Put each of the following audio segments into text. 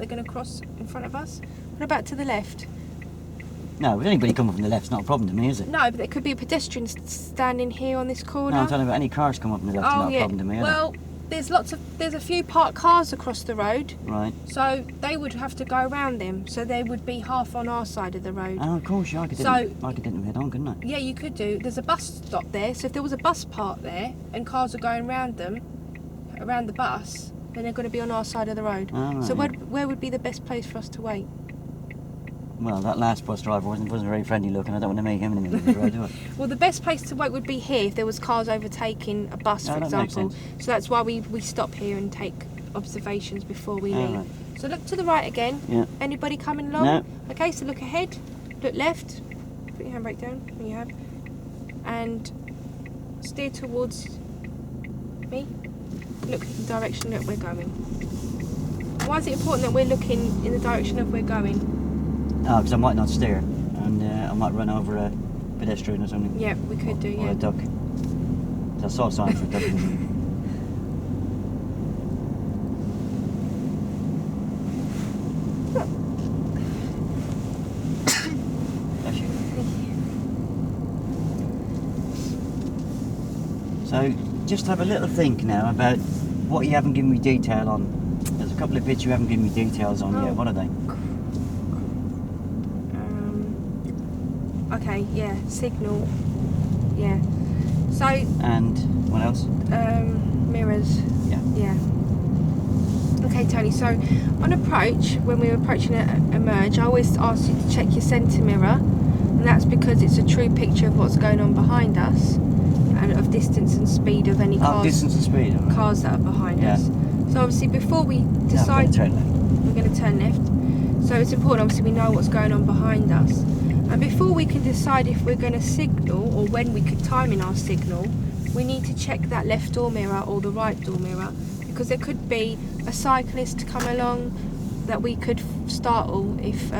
They're going to cross in front of us. What about to the left? No, with anybody coming from the left, it's not a problem to me, is it? No, but there could be a pedestrian standing here on this corner. No, I'm talking about any cars come up from the left, it's not a problem to me, is well, there's a few parked cars across the road. Right. So they would have to go around them. So they would be half on our side of the road. Oh, of course, yeah, I could get them head on, couldn't I? Yeah, you could do. There's a bus stop there. So if there was a bus parked there and cars are going around the bus, then they're going to be on our side of the road. Oh, right, so yeah. where would be the best place for us to wait? Well, that last bus driver wasn't very friendly looking. I don't want to make him in the middle of the road, do I? Well, the best place to wait would be here if there was cars overtaking a bus, for that makes example. sense. So that's why we stop here and take observations before we leave. Right. So look to the right again. Yeah. Anybody coming along? No. Okay, so look ahead, look left, put your handbrake down when you have, and steer towards me. Look in the direction that we're going. Why is it important that we're looking in the direction of we're going? Oh, because I might not steer, and I might run over a pedestrian or something. Yeah, we could do, Or yeah. a duck. 'Cause I saw a sign for a duck. Bless you. So, just have a little think now about what you haven't given me detail on. There's a couple of bits you haven't given me details on yet. What are they? Okay, yeah, signal, yeah. So, And what else? mirrors. Yeah. Okay, Tony, so on approach, when we're approaching a merge, I always ask you to check your centre mirror, and that's because it's a true picture of what's going on behind us, and of distance and speed of any cars, Distance and speed. All right. cars that are behind Yeah. us. So obviously before we decide, Yeah, we're going to turn left. So it's important, obviously, we know what's going on behind us. And before we can decide if we're going to signal or when we could time in our signal, we need to check that left door mirror or the right door mirror, because there could be a cyclist come along that we could startle if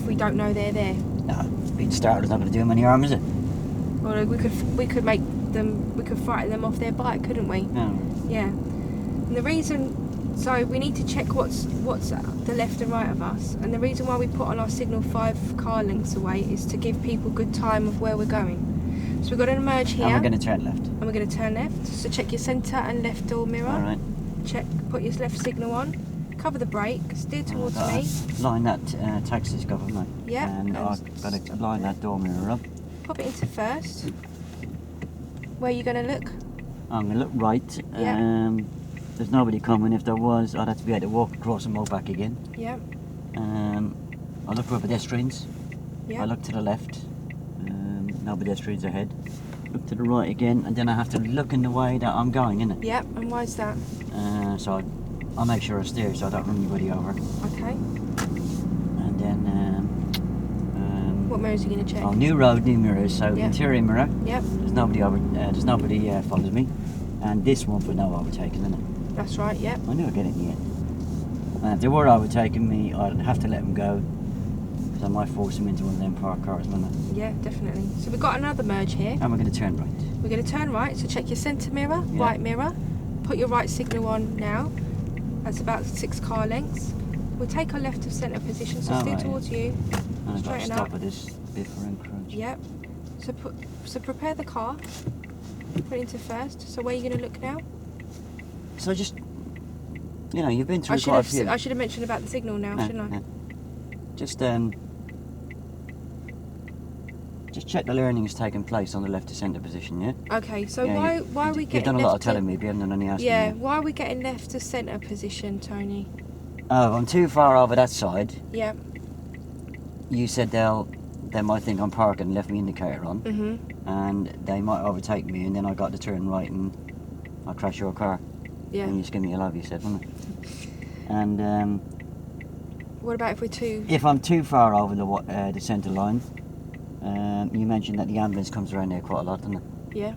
we don't know they're there. No, being startled is not going to do them any harm, is it? Or we could frighten them off their bike, couldn't we? No. Yeah. And the reason, so we need to check what's the left and right of us, and the reason why we put on our signal 5 car lengths away is to give people good time of where we're going. So we've got an emerge here. And we're going to turn left. And we're going to turn left. So check your centre and left door mirror. All right. Check, put your left signal on. Cover the brake. Steer towards me. Line that taxi scuff, haven't I? Yeah. And I've got to line that door mirror up. Pop it into first. Where are you going to look? I'm going to look right. Yeah. There's nobody coming. If there was, I'd have to be able to walk across and walk back again. Yeah. I look for pedestrians. Yeah. I look to the left. No pedestrians ahead. Look to the right again, and then I have to look in the way that I'm going, innit? Yeah. And why is that? So I'll make sure I steer so I don't run anybody over. Okay. And then What mirrors are you going to check? oh, new road, new mirrors. So Yeah. interior mirror. Yep. There's nobody follows me, and this one for no overtaking, isn't it? That's right. Yep. I knew I'd get it in the end. And if they were overtaking me, I'd have to let them go, because I might force them into one of them parked cars, wouldn't I? Yeah, definitely. So we've got another merge here. And we're going to turn right. We're going to turn right, so check your centre mirror, Yeah. right mirror. Put your right signal on now. That's about 6 car lengths. We'll take our left of centre position, so steer right, towards you. And I've got to Straighten stop up. at this bit for encroach. Yep. So prepare the car. Put it into first. So where are you going to look now? So just, you've been I through should quite a few. have mentioned about the signal now, shouldn't I? Just check the learning is taking place on the left to centre position, yeah? Okay. So Yeah, why are we getting You've done a left lot of telling me, but you haven't done any asking Yeah. me. Why are we getting left to centre position, Tony? Oh, I'm too far over that side. Yeah. You said they might think I'm parking and left my indicator on, and they might overtake me, and then I got to turn right and I crash your car. Yeah. And you just give me a love, you said, wasn't it? And What about if we're too? if I'm too far over the centre line, you mentioned that the ambulance comes around there quite a lot, doesn't it? Yeah.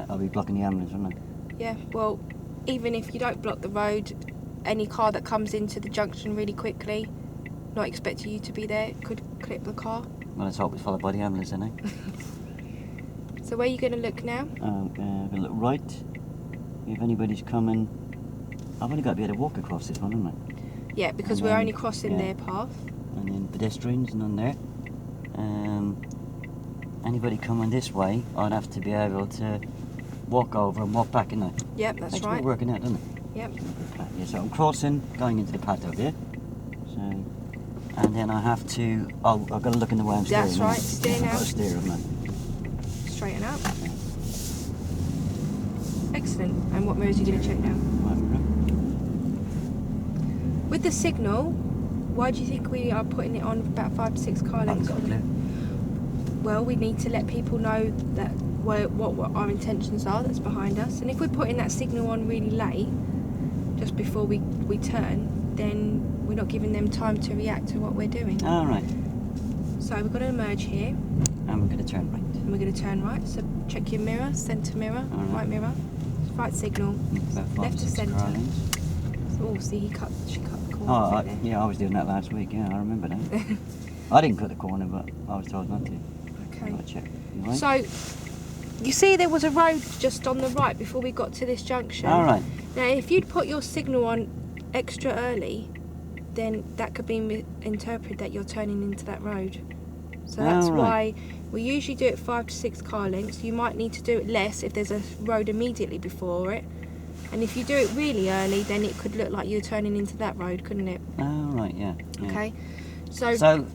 I'll be blocking the ambulance, wouldn't I? Yeah. Well, even if you don't block the road, any car that comes into the junction really quickly, not expecting you to be there, could clip the car. Well, let's hope it's followed by the ambulance, then, eh? So where are you going to look now? I'm going to look right. If anybody's coming, I've only got to be able to walk across this one, haven't I? Yeah, because And we're then- only crossing yeah. their path. And then pedestrians, none there. Anybody coming this way, I'd have to be able to walk over and walk back, innit? Yep, that's Makes right. me working out, doesn't it? Yep. Yeah, so I'm crossing, going into the paddock there. So, and then I have to. Oh, I've got to look in the way I'm steering. That's right, innit? steer I've got now. to steer, haven't I? Straighten up. Excellent. And what mirrors are you going to check now? Right, mirror. With the signal, why do you think we are putting it on about 5 to 6 car I haven't lengths? got a clue. Well, we need to let people know that what our intentions are that's behind us. And if we're putting that signal on really late, just before we turn, then we're not giving them time to react to what we're doing. All right. So we're going to emerge here, And we're going to turn right. and we're going to turn right. So check your mirror, centre mirror, All right. right mirror, right signal, About 5 left to to 6 centre. car lengths. Oh, see, she cut the corner. Oh, right there. yeah, I was doing that last week. Yeah, I remember that. I didn't cut the corner, but I was told not to. Okay. I'll check. Right. So, you see there was a road just on the right before we got to this junction. All right. Now, if you'd put your signal on extra early, then that could be interpreted that you're turning into that road. So that's Oh, right. why we usually do it 5 to 6 car lengths. You might need to do it less if there's a road immediately before it. And if you do it really early, then it could look like you're turning into that road, couldn't it? Oh, right, yeah. Yeah. Okay. So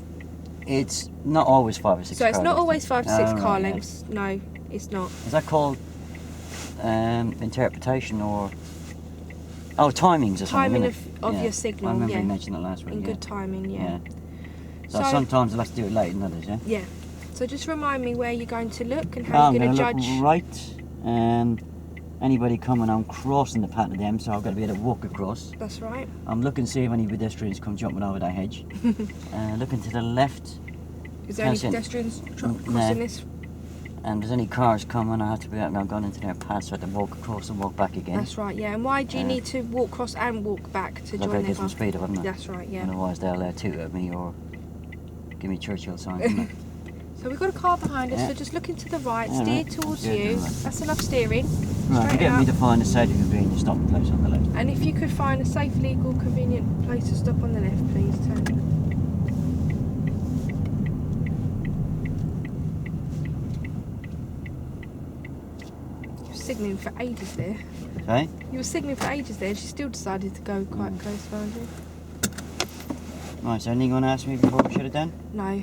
it's not always 5 or 6 it's car not lengths, always 5 to 6 Oh, car right, yeah. lengths. No, it's not. Is that called interpretation or... Oh, timings or something, Timing innit? of Yeah. your signal, I remember yeah. you mentioned that last week, In yeah. good timing, yeah. So sometimes I'll have to do it late than others, yeah? Yeah. So just remind me where you're going to look and how I'm you're going going to to look judge. right. Anybody coming, I'm crossing the path of them, so I've got to be able to walk across. That's right. I'm looking to see if any pedestrians come jumping over that hedge. Looking to the left, Is there any That's it. pedestrians No. crossing this? and if there's any cars coming, I have to be out and going into their path, so I have to walk across and walk back again. That's right, yeah. And why do you need to walk across and walk back to I've got join to their get some path? speed up, haven't I? That's right, yeah. Otherwise they'll toot at me or give me Churchill signs, haven't they? So we've got a car behind us, Yeah. so just looking to the right, All steer right. towards Yeah, you. all right. That's enough steering. Right, Straight get me up. to find a safe convenient stopping place on the left. And if you could find a safe, legal, convenient place to stop on the left, please, Tony. You were signalling for ages there. Okay? You were signalling for ages there, and she still decided to go quite Mm. close behind you. Right, so anything you want to ask me before we shut it down? No.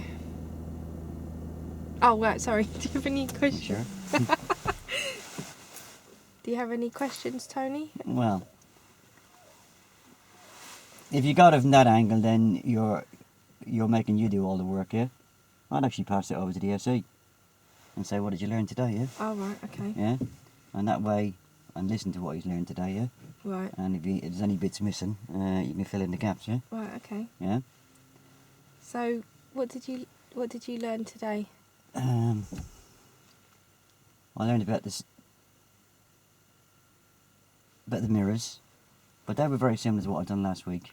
Oh, right, sorry. Do you have any questions? Sure. Do you have any questions, Tony? Well, if you got it from that angle, then you're making you do all the work, yeah? I'd actually pass it over to the SE and say, what did you learn today, yeah? Oh, right, okay. Yeah? And that way, and listen to what he's learned today, yeah? Right, And if there's any bits missing, you can fill in the gaps, yeah? right, okay. Yeah? So, what did you learn today? I learned about the mirrors, but they were very similar to what I'd done last week.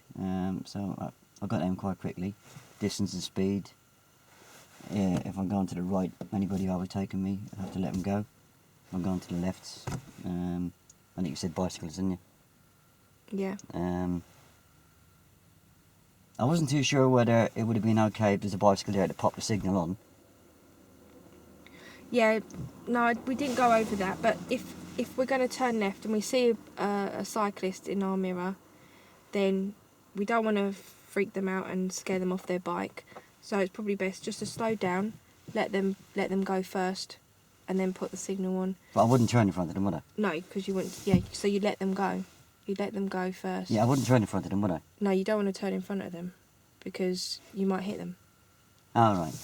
So I got them quite quickly. Distance and speed. If I'm going to the right, anybody overtaking me, I have to let them go. If I'm going to the left, I think you said bicycles, didn't you? Yeah. I wasn't too sure whether it would have been okay if there's a bicycle there to pop the signal on. Yeah, no, we didn't go over that, but if we're going to turn left and we see a cyclist in our mirror, then we don't want to freak them out and scare them off their bike. So it's probably best just to slow down, let them go first, and then put the signal on. But I wouldn't turn in front of them, would I? No, because you wouldn't. Yeah, so you let them go. You let them go first. Yeah, I wouldn't turn in front of them, would I? No, you don't want to turn in front of them, because you might hit them. Oh, right.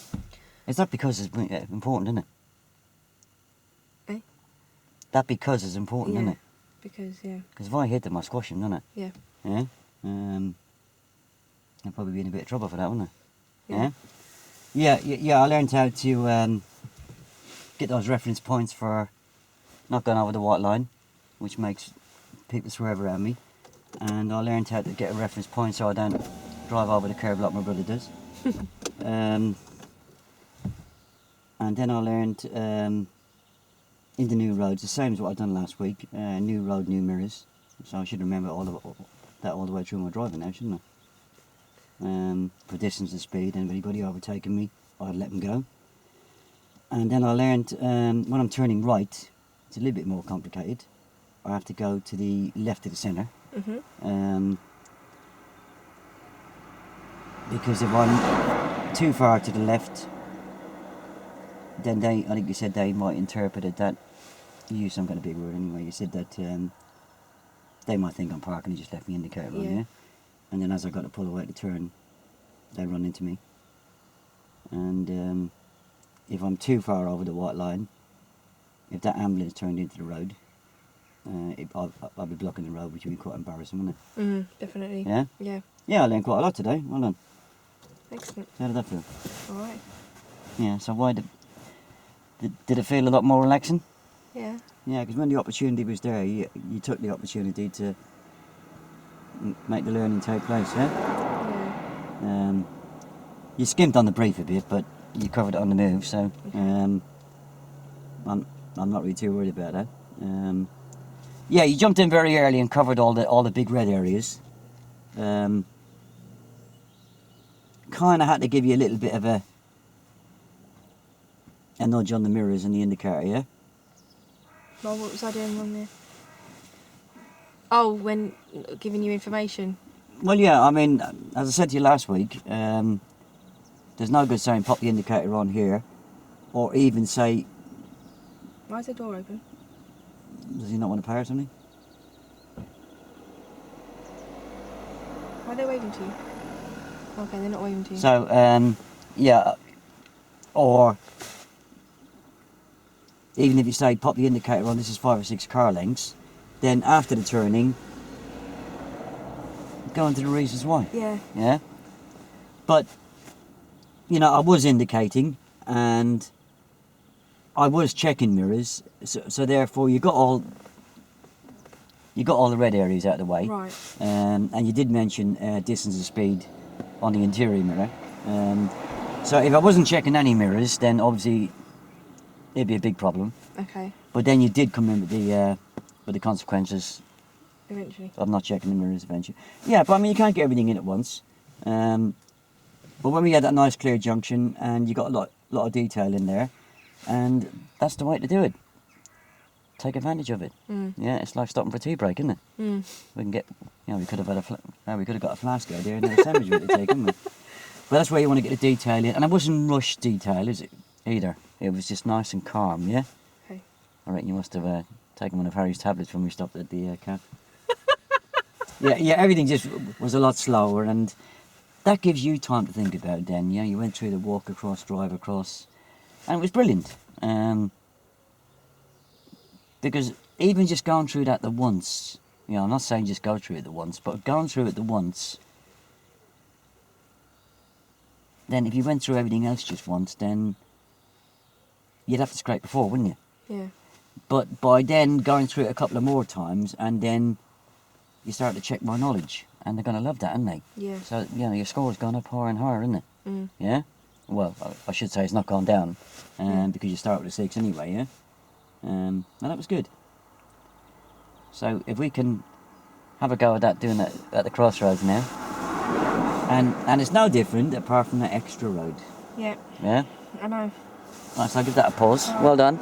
Is that because it's important, isn't it? Eh? That because it's important, isn't it? Because yeah. Because if I hit them, I squash them, don't I? Yeah. Yeah? I'd probably be in a bit of trouble for that, wouldn't I? Yeah. Yeah, I learned how to get those reference points for not going over the white line, which makes people swerve around me. And I learned how to get a reference point so I don't drive over the curb like my brother does. And then I learned in the new roads, the same as what I'd done last week, new road, new mirrors. So I should remember that all the way through my driving now, shouldn't I? For distance and speed, and if anybody overtaking me, I'd let them go. And then I learned when I'm turning right, it's a little bit more complicated. I have to go to the left of the centre. Because if I'm too far to the left, then I think you said they might interpret it that, you used some kind of big word anyway, you said that they might think I'm parking and just left me indicator on, yeah? And then as I got to pull away to turn, they run into me. And if I'm too far over the white line, if that ambulance turned into the road, I'll be blocking the road, which would be quite embarrassing, wouldn't it? Definitely. Yeah? Yeah. Yeah, I learned quite a lot today. Well done. Excellent. How did that feel? All right. Yeah, so why did it feel a lot more relaxing? Yeah. Yeah, because when the opportunity was there, you took the opportunity to make the learning take place, yeah? Yeah. You skimmed on the brief a bit, but you covered it on the move, so I'm not really too worried about that. Yeah, you jumped in very early and covered all the big red areas. Kind of had to give you a little bit of a nudge on the mirrors and the indicator, yeah? Well, what was I doing wrong there? Oh, when giving you information. Well, yeah, I mean, as I said to you last week, there's no good saying pop the indicator on here, or even say... Why is the door open? Does he not want to pay or something? Why are they waving to you? Okay, they're not waving to you. So, yeah, or even if you say pop the indicator on, this is 5 or 6 car lengths, then after the turning, go into the reasons why. Yeah. Yeah? But, you know, I was indicating, and I was checking mirrors, so therefore you got all the red areas out of the way. Right. And you did mention distance and speed on the interior mirror. So if I wasn't checking any mirrors, then obviously it'd be a big problem. Okay. But then you did come in with the consequences Eventually. of not checking the mirrors eventually. Yeah, but I mean you can't get everything in at once. But when we had that nice clear junction and you got a lot of detail in there, and that's the way to do it. Take advantage of it. Yeah, it's like stopping for a tea break, isn't it? We can get, you know, we could have got a flask out there and a sandwich with it to take, couldn't we? But that's where you want to get the detail in, and it wasn't rushed detail, is it? Either. It was just nice and calm, yeah. Okay. I reckon you must have taken one of Harry's tablets when we stopped at the cab. yeah, everything just was a lot slower, and that gives you time to think about it then. Yeah, you went through the walk across, drive across, and it was brilliant. Because even just going through that the once, you know, I'm not saying just go through it the once, but going through it the once, then if you went through everything else just once, then you'd have to scrape before, wouldn't you? Yeah. But by then going through it a couple of more times, and then you start to check more knowledge, and they're going to love that, aren't they? Yeah. So, you know, your score's gone up higher and higher, isn't it? Yeah? Well, I should say it's not gone down, because you start with a 6 anyway, yeah? And that was good. So if we can have a go at that, doing that at the crossroads now, and it's no different apart from that extra road. Yeah. Yeah? I know. Right, so I'll give that a pause. Well done.